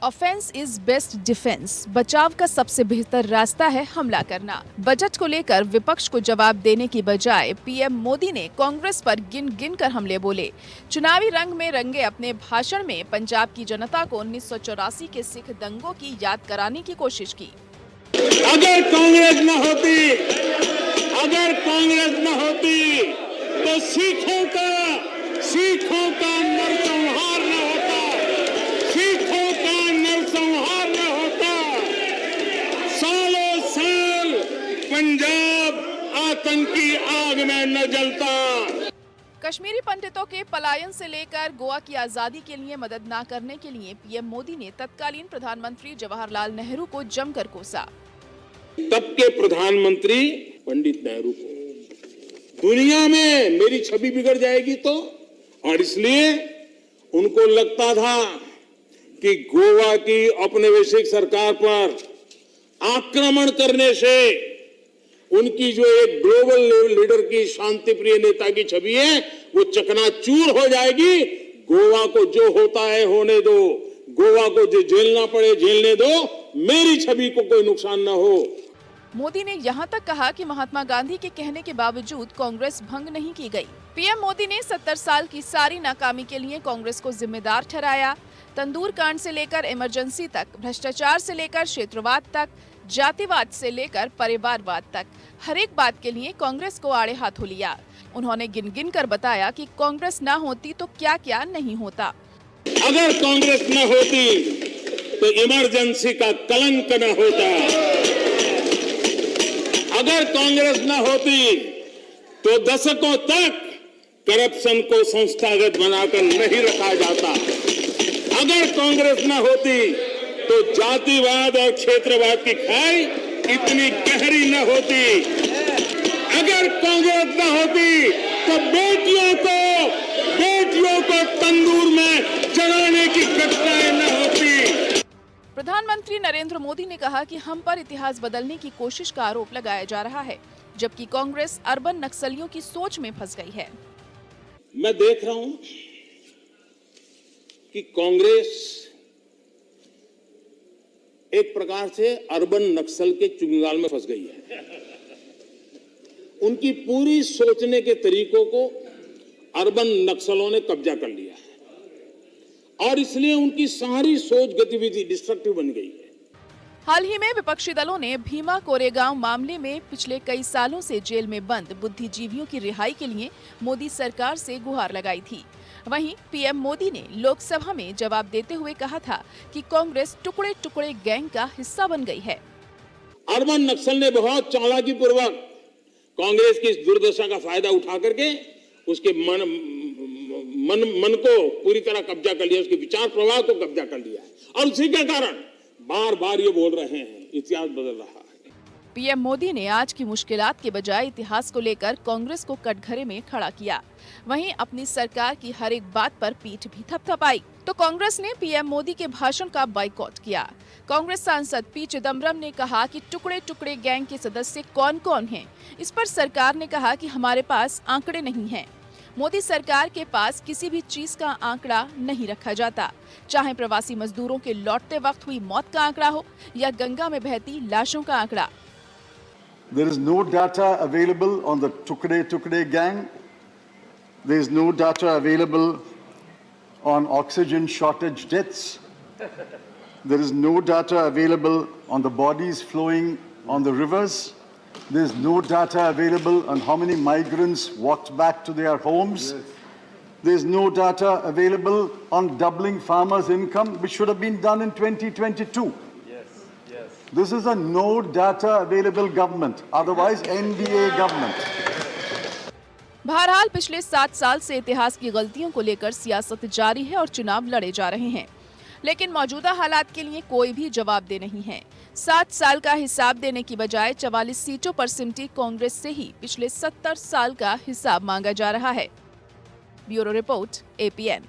Offence is best defence. बचाव का सबसे बेहतर रास्ता है हमला करना। बजट को लेकर विपक्ष को जवाब देने की बजाय पीएम मोदी ने कांग्रेस पर गिन गिन कर हमले बोले। चुनावी रंग में रंगे अपने भाषण में पंजाब की जनता को 1984 के सिख दंगों की याद कराने की कोशिश की। अगर कांग्रेस न होती तो सिखों का नरसंहार न होता, सिखों का नरसंहार न होता। सालों साल पंजाब आतंकी आग में न जलता। कश्मीरी पंडितों के पलायन से लेकर गोवा की आजादी के लिए मदद न करने के लिए पीएम मोदी ने तत्कालीन प्रधानमंत्री जवाहरलाल नेहरू को जमकर कोसा। तब के प्रधानमंत्री पंडित नेहरू को दुनिया में मेरी छवि बिगड़ जाएगी तो, और इसलिए उनको लगता था कि गोवा की औपनिवेशिक सरकार पर आक्रमण करने से उनकी जो एक ग्लोबल लीडर की शांति प्रिय नेता की छवि है वो चकनाचूर हो जाएगी। गोवा को जो होता है होने दो, गोवा को जो झेलना पड़े झेलने दो, मेरी छवि को कोई नुकसान न हो। मोदी ने यहाँ तक कहा कि महात्मा गांधी के कहने के बावजूद कांग्रेस भंग नहीं की गई। पीएम मोदी ने 70 साल की सारी नाकामी के लिए कांग्रेस को जिम्मेदार ठहराया। तंदूर कांड से लेकर इमरजेंसी तक, भ्रष्टाचार से लेकर क्षेत्रवाद तक, जातिवाद से लेकर परिवारवाद तक, हर एक बात के लिए कांग्रेस को आड़े हाथों लिया। उन्होंने गिन गिन कर बताया कि कांग्रेस न होती तो क्या क्या नहीं होता। अगर कांग्रेस न होती तो इमरजेंसी का कलंक न होता, अगर कांग्रेस न होती तो दशकों तक करप्शन को संस्थागत बनाकर नहीं रखा जाता, अगर कांग्रेस न होती तो जातिवाद और क्षेत्रवाद की खाई इतनी गहरी न होती, अगर कांग्रेस न होती तो बेटियों को तंदूर में जलाने की घटनाएं न होती। प्रधानमंत्री नरेंद्र मोदी ने कहा कि हम पर इतिहास बदलने की कोशिश का आरोप लगाया जा रहा है, जबकि कांग्रेस अर्बन नक्सलियों की सोच में फंस गई है। मैं देख रहा हूं कि कांग्रेस एक प्रकार से अर्बन नक्सल के चुंगाल में फंस गई है। उनकी पूरी सोचने के तरीकों को अर्बन नक्सलों ने कब्जा कर लिया है और इसलिए उनकी सारी सोच गतिविधि डिस्ट्रक्टिव बन गई है। हाल ही में विपक्षी दलों ने भीमा कोरेगांव मामले में पिछले कई सालों से जेल में बंद बुद्धिजीवियों की रिहाई के लिए मोदी सरकार से गुहार लगाई थी। वहीं पीएम मोदी ने लोकसभा में जवाब देते हुए कहा था कि कांग्रेस टुकड़े टुकड़े गैंग का हिस्सा बन गई है। अर्बन नक्सल ने बहुत चालाकी पूर्वक कांग्रेस की इस दुर्दशा का फायदा उठा करके उसके मन को पूरी तरह कब्जा कर लिया, उसके विचार प्रवाह को कब्जा कर लिया और उसी के कारण बार बार ये बोल रहे हैं इतिहास बदल रहा है। पीएम मोदी ने आज की मुश्किलात के बजाय इतिहास को लेकर कांग्रेस को कटघरे में खड़ा किया। वहीं अपनी सरकार की हर एक बात पर पीठ भी थपथपाई। तो कांग्रेस ने पीएम मोदी के भाषण का बाइकॉट किया। कांग्रेस सांसद पी चिदम्बरम ने कहा कि टुकड़े टुकड़े गैंग के सदस्य कौन कौन हैं। इस पर सरकार ने कहा कि हमारे पास आंकड़े नहीं हैं। मोदी सरकार के पास किसी भी चीज का आंकड़ा नहीं रखा जाता, चाहे प्रवासी मजदूरों के लौटते वक्त हुई मौत का आंकड़ा हो या गंगा में बहती लाशों का आंकड़ा। There is no data available on the Tukde gang. There is no data available on oxygen shortage deaths. There is no data available on the bodies flowing on the rivers. There is no data available on how many migrants walked back to their homes. There is no data available on doubling farmers' income, which should have been done in 2022. This is a no data available government, otherwise NDA government. बहरहाल पिछले 7 साल से इतिहास की गलतियों को लेकर सियासत जारी है और चुनाव लड़े जा रहे हैं, लेकिन मौजूदा हालात के लिए कोई भी जवाबदेह नहीं है। 7 साल का हिसाब देने की बजाय 44 सीटों पर सिमटी कांग्रेस से ही पिछले 70 साल का हिसाब मांगा जा रहा है। Bureau report, APN।